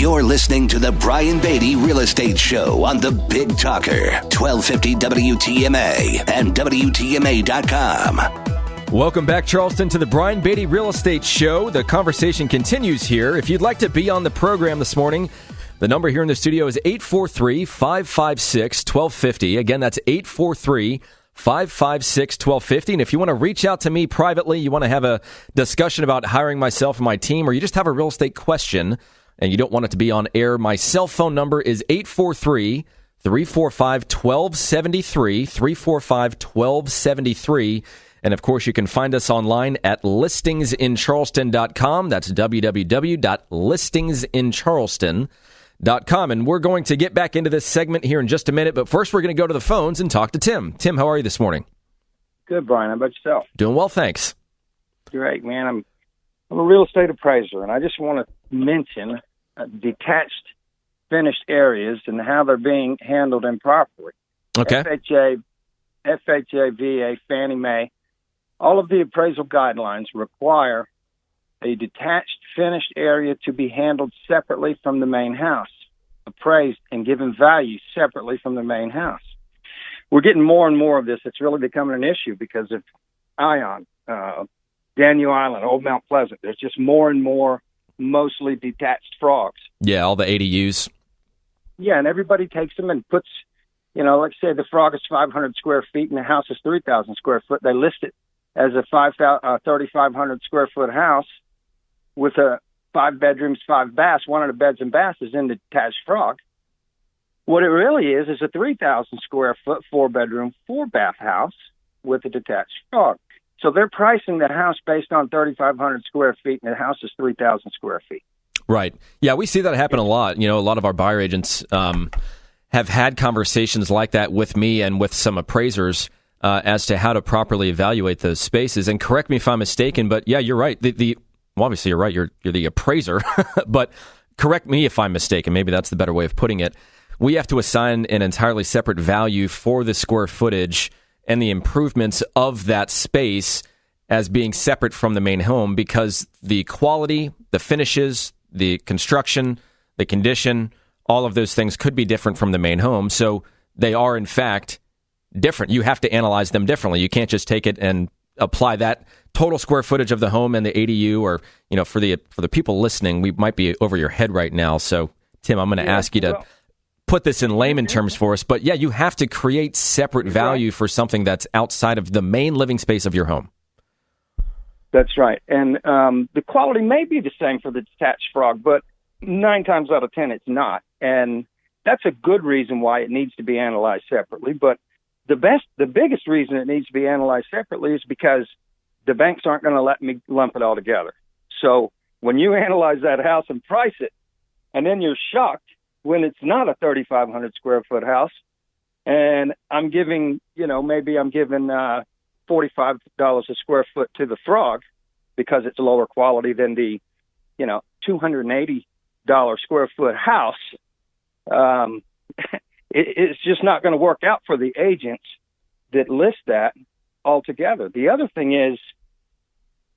You're listening to the Brian Beatty Real Estate Show on the Big Talker, 1250 WTMA and WTMA.com. Welcome back, Charleston, to the Brian Beatty Real Estate Show. The conversation continues here. If you'd like to be on the program this morning, the number here in the studio is 843-556-1250. Again, that's 843-556-1250. And if you want to reach out to me privately, you want to have a discussion about hiring myself and my team, or you just have a real estate question and you don't want it to be on air, my cell phone number is 843-345-1273, 345-1273. And, of course, you can find us online at listingsincharleston.com. That's www.listingsincharleston.com. And we're going to get back into this segment here in just a minute. But first, we're going to go to the phones and talk to Tim. Tim, how are you this morning? Good, Brian. How about yourself? Doing well, thanks. Great, man. I'm a real estate appraiser, and I just want to mention detached finished areas and how they're being handled improperly. Okay. FHA, VA, Fannie Mae, all of the appraisal guidelines require a detached finished area to be handled separately from the main house, appraised and given value separately from the main house. We're getting more and more of this. It's really becoming an issue because of Ion, Daniel Island, Old Mount Pleasant. There's just more and more mostly detached frogs. Yeah, all the ADUs. Yeah, and everybody takes them and puts, let's say the frog is 500 square feet and the house is 3,000 square foot. They list it as a 3,500 square foot house with 5 bedrooms, 5 baths. One of the beds and baths is in the detached frog. What it really is a 3,000 square foot, 4-bedroom, 4-bath house with a detached frog. So they're pricing the house based on 3,500 square feet, and the house is 3,000 square feet. Right. Yeah, we see that happen a lot. A lot of our buyer agents have had conversations like that with me and with some appraisers as to how to properly evaluate those spaces. And correct me if I'm mistaken, but yeah, you're right. Well, obviously you're right. You're the appraiser, but correct me if I'm mistaken. Maybe that's the better way of putting it. We have to assign an entirely separate value for the square footage and the improvements of that space as being separate from the main home, because the quality, the finishes, the construction, the condition, all of those things could be different from the main home. So they are, in fact, different. You have to analyze them differently. You can't just take it and apply that total square footage of the home and the ADU, or, for the people listening, we might be over your head right now. So, Tim, I'm going to ask you to put this in layman terms for us. But, yeah, you have to create separate value for something that's outside of the main living space of your home. That's right. And the quality may be the same for the detached frog, but 9 times out of 10, it's not. And that's a good reason why it needs to be analyzed separately. But the biggest reason it needs to be analyzed separately is because the banks aren't going to let me lump it all together. So when you analyze that house and price it, and then you're shocked when it's not a 3,500 square foot house, and I'm giving, maybe I'm giving $45 a square foot to the frog because it's lower quality than the, $280 square foot house. It's just not going to work out for the agents that list that altogether. The other thing is,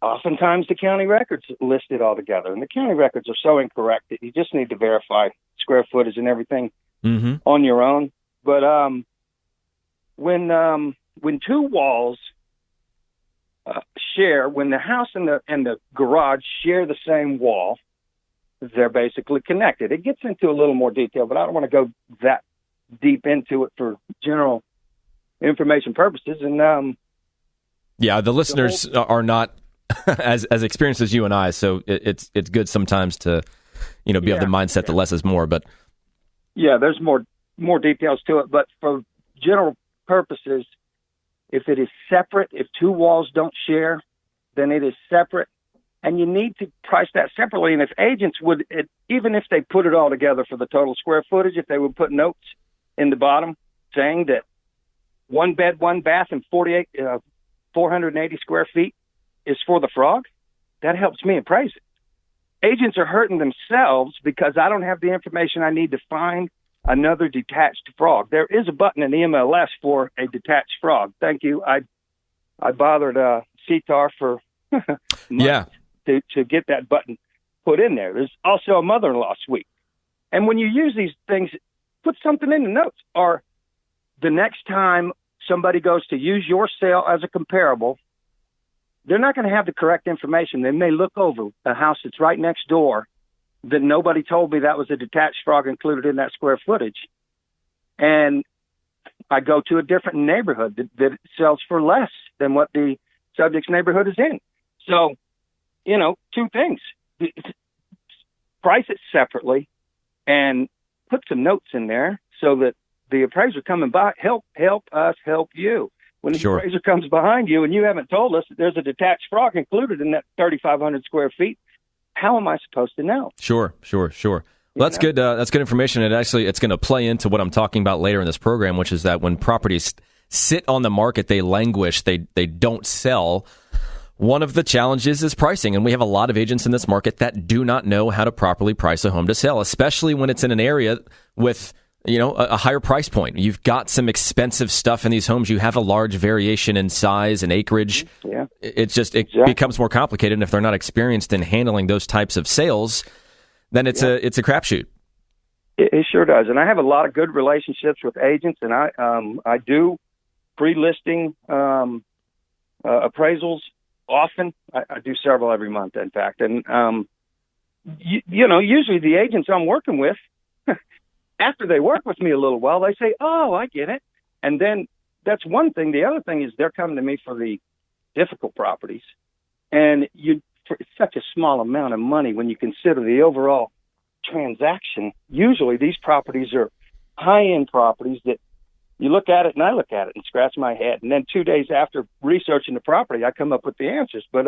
oftentimes the county records list it all together, and the county records are so incorrect that you just need to verify square footage and everything on your own. But when 2 walls share, when the house and the garage share the same wall, they're basically connected. It gets into a little more detail, but I don't want to go that deep into it for general information purposes. And the listeners are not as experienced as you and I, so it's good sometimes to be of the mindset that less is more. But there's more details to it. But for general purposes, if it is separate, if 2 walls don't share, then it is separate. And you need to price that separately. And if agents would, even if they put it all together for the total square footage, if they would put notes in the bottom saying that 1 bed, 1 bath, and 480 square feet is for the frog, that helps me appraise it. Agents are hurting themselves because I don't have the information I need to find another detached frog. There is a button in the MLS for a detached frog. Thank you. I bothered CTAR for months to get that button put in there. There's also a mother-in-law suite. And when you use these things, put something in the notes. Or the next time somebody goes to use your sale as a comparable, they're not going to have the correct information. They may look over a house that's right next door that nobody told me that was a detached frog included in that square footage. And I go to a different neighborhood that sells for less than what the subject's neighborhood is in. So, two things. Price it separately and put some notes in there so that the appraiser coming by, help us help you. When the appraiser comes behind you and you haven't told us that there's a detached frog included in that 3,500 square feet, how am I supposed to know? Sure. Well, that's good. That's good information. And actually, it's going to play into what I'm talking about later in this program, which is that when properties sit on the market, they languish, they don't sell. One of the challenges is pricing, and we have a lot of agents in this market that do not know how to properly price a home to sell, especially when it's in an area with a higher price point. You've got some expensive stuff in these homes. You have a large variation in size and acreage. Yeah. It becomes more complicated, and if they're not experienced in handling those types of sales, then it's a crapshoot. It sure does. And I have a lot of good relationships with agents, and I do pre-listing appraisals often. I do several every month, in fact. And usually the agents I'm working with, after they work with me a little while, they say, "Oh, I get it." And then that's one thing. The other thing is they're coming to me for the difficult properties. And for such a small amount of money when you consider the overall transaction, usually these properties are high-end properties that you look at it and I look at it and scratch my head. And then 2 days after researching the property, I come up with the answers. But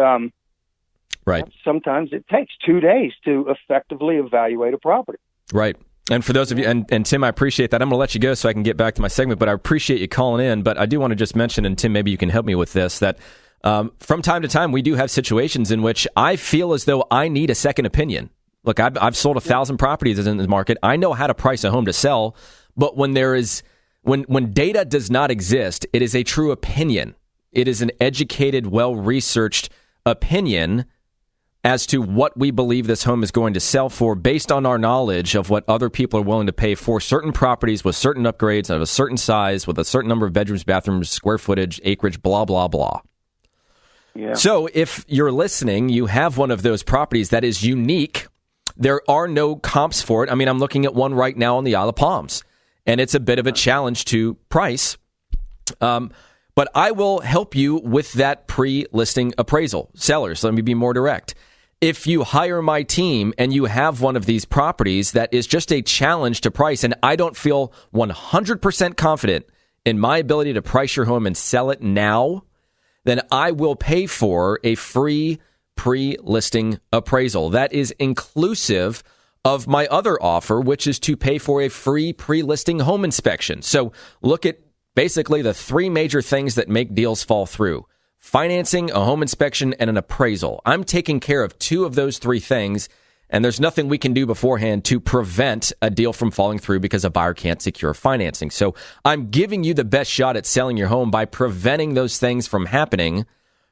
right. Sometimes it takes 2 days to effectively evaluate a property. Right. And for those of you, and Tim, I appreciate that. I'm going to let you go so I can get back to my segment, but I appreciate you calling in. But I do want to just mention, and Tim, maybe you can help me with this, that from time to time, we do have situations in which I feel as though I need a second opinion. Look, I've sold 1,000 properties in the market. I know how to price a home to sell, but when data does not exist, it is a true opinion. It is an educated, well-researched opinion as to what we believe this home is going to sell for based on our knowledge of what other people are willing to pay for certain properties with certain upgrades of a certain size, with a certain number of bedrooms, bathrooms, square footage, acreage, blah, blah, blah. Yeah. So if you're listening, you have one of those properties that is unique. There are no comps for it. I mean, I'm looking at one right now on the Isle of Palms, and it's a bit of a challenge to price. But I will help you with that pre-listing appraisal. Sellers, let me be more direct. If you hire my team and you have one of these properties that is just a challenge to price, and I don't feel 100% confident in my ability to price your home and sell it now, then I will pay for a free pre-listing appraisal. That is inclusive of my other offer, which is to pay for a free pre-listing home inspection. So look at basically the three major things that make deals fall through: financing, a home inspection, and an appraisal. I'm taking care of two of those three things, and there's nothing we can do beforehand to prevent a deal from falling through because a buyer can't secure financing. So I'm giving you the best shot at selling your home by preventing those things from happening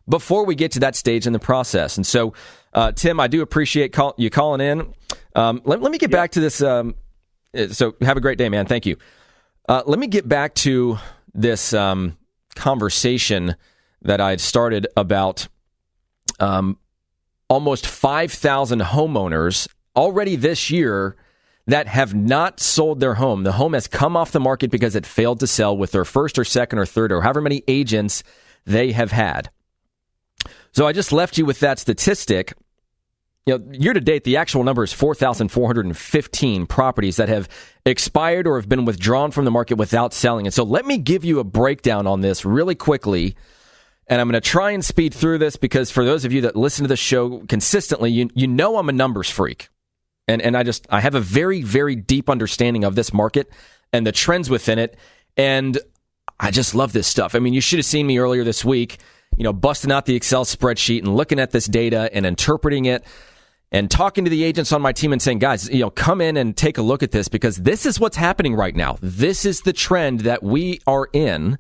before we get to that stage in the process. And so, Tim, I do appreciate you calling in. Let me get back to this. So have a great day, man. Thank you. Let me get back to this conversation that I'd started about almost 5,000 homeowners already this year that have not sold their home. The home has come off the market because it failed to sell with their first or second or third or however many agents they have had. So I just left you with that statistic. Year to date, the actual number is 4,415 properties that have expired or have been withdrawn from the market without selling. And so let me give you a breakdown on this really quickly. And I'm going to try and speed through this because for those of you that listen to the show consistently, you know I'm a numbers freak. And I have a very, very deep understanding of this market and the trends within it. And I just love this stuff. I mean, you should have seen me earlier this week, busting out the Excel spreadsheet and looking at this data and interpreting it and talking to the agents on my team and saying, guys, come in and take a look at this because this is what's happening right now. This is the trend that we are in,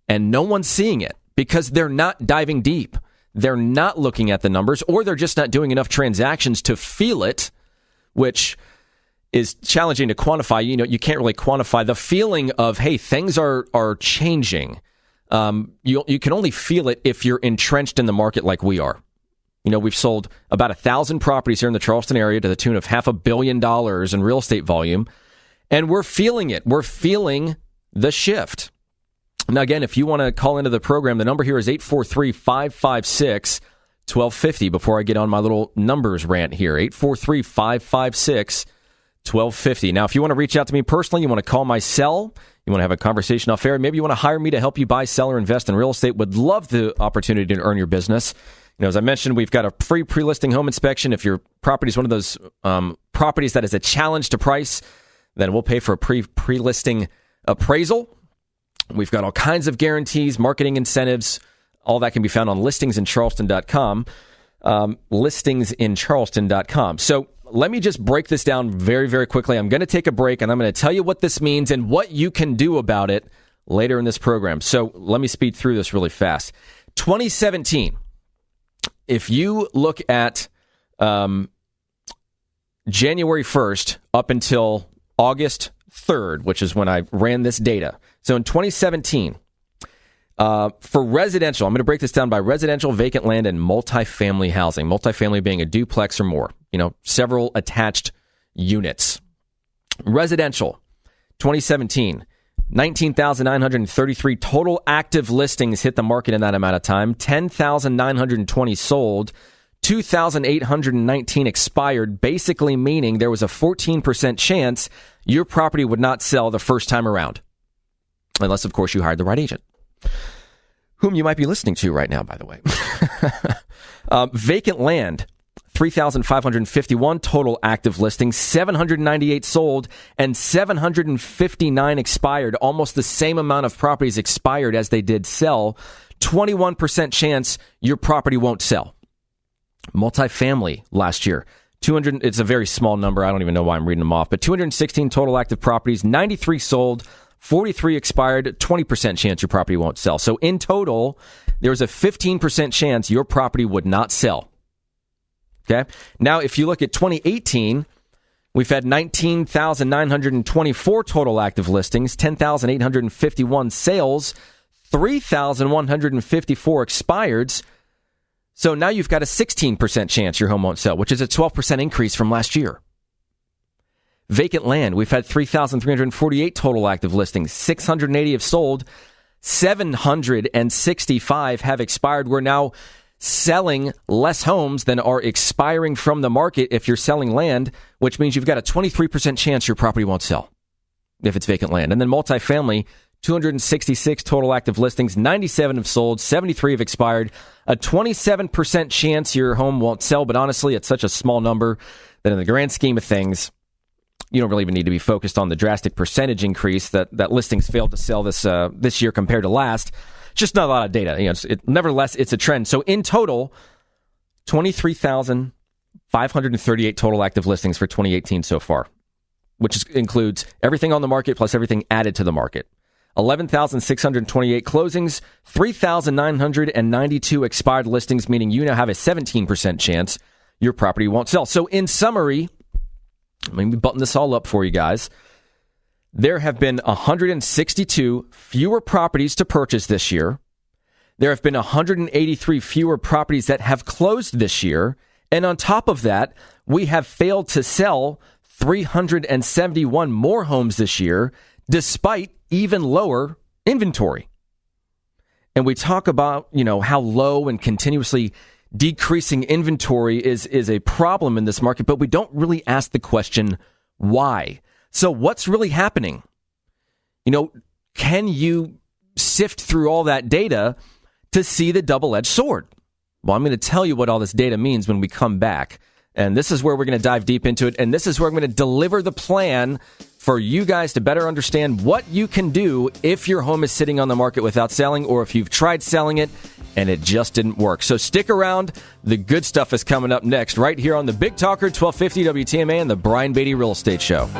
and no one's seeing it because they're not diving deep. They're not looking at the numbers, or they're just not doing enough transactions to feel it, which is challenging to quantify. You can't really quantify the feeling of, hey, things are changing. You can only feel it if you're entrenched in the market like we are. We've sold about 1,000 properties here in the Charleston area to the tune of $500 million in real estate volume, and we're feeling it. We're feeling the shift. Now, again, if you want to call into the program, the number here is 843-556-1250. Before I get on my little numbers rant here, 843-556-1250. Now, if you want to reach out to me personally, you want to call my cell, you want to have a conversation off air, maybe you want to hire me to help you buy, sell, or invest in real estate, would love the opportunity to earn your business. As I mentioned, we've got a free pre-listing home inspection. If your property is one of those properties that is a challenge to price, then we'll pay for a pre-listing appraisal. We've got all kinds of guarantees, marketing incentives. All that can be found on listingsincharleston.com. Listingsincharleston.com. So let me just break this down very, very quickly. I'm going to take a break, and I'm going to tell you what this means and what you can do about it later in this program. So let me speed through this really fast. 2017. If you look at January 1st up until August 3rd, which is when I ran this data. So in 2017, for residential, I'm going to break this down by residential, vacant land, and multifamily housing. Multifamily being a duplex or more, several attached units. Residential, 2017, 19,933 total active listings hit the market in that amount of time. 10,920 sold. 2,819 expired, basically meaning there was a 14% chance your property would not sell the first time around. Unless, of course, you hired the right agent, whom you might be listening to right now, by the way. Vacant land, 3,551 total active listings, 798 sold, and 759 expired. Almost the same amount of properties expired as they did sell. 21% chance your property won't sell. Multifamily last year, 200. It's a very small number. I don't even know why I'm reading them off, but 216 total active properties, 93 sold, 43 expired, 20% chance your property won't sell. So in total, there was a 15% chance your property would not sell. Okay. Now, if you look at 2018, we've had 19,924 total active listings, 10,851 sales, 3,154 expireds. So now you've got a 16% chance your home won't sell, which is a 12% increase from last year. Vacant land, we've had 3,348 total active listings, 680 have sold, 765 have expired. We're now selling less homes than are expiring from the market if you're selling land, which means you've got a 23% chance your property won't sell if it's vacant land. And then multifamily, 266 total active listings, 97 have sold, 73 have expired, a 27% chance your home won't sell. But honestly, it's such a small number that in the grand scheme of things, you don't really even need to be focused on the drastic percentage increase that listings failed to sell this year compared to last. Just not a lot of data. Nevertheless, it's a trend. So in total, 23,538 total active listings for 2018 so far, which includes everything on the market plus everything added to the market. 11,628 closings, 3,992 expired listings, meaning you now have a 17% chance your property won't sell. So in summary, let me button this all up for you guys. There have been 162 fewer properties to purchase this year. There have been 183 fewer properties that have closed this year. And on top of that, we have failed to sell 371 more homes this year, despite even lower inventory. And we talk about, how low and continuously decreasing inventory is a problem in this market, but we don't really ask the question, why? So what's really happening? Can you sift through all that data to see the double-edged sword? Well, I'm going to tell you what all this data means when we come back. And this is where we're going to dive deep into it. And this is where I'm going to deliver the plan for you guys to better understand what you can do if your home is sitting on the market without selling, or if you've tried selling it and it just didn't work. So stick around. The good stuff is coming up next, right here on the Big Talker, 1250 WTMA and the Brian Beatty Real Estate Show.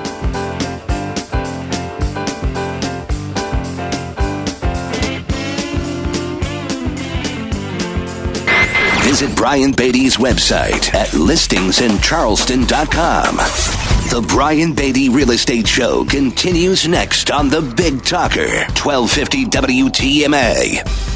Visit Brian Beatty's website at listingsincharleston.com. The Brian Beatty Real Estate Show continues next on the Big Talker, 1250 WTMA.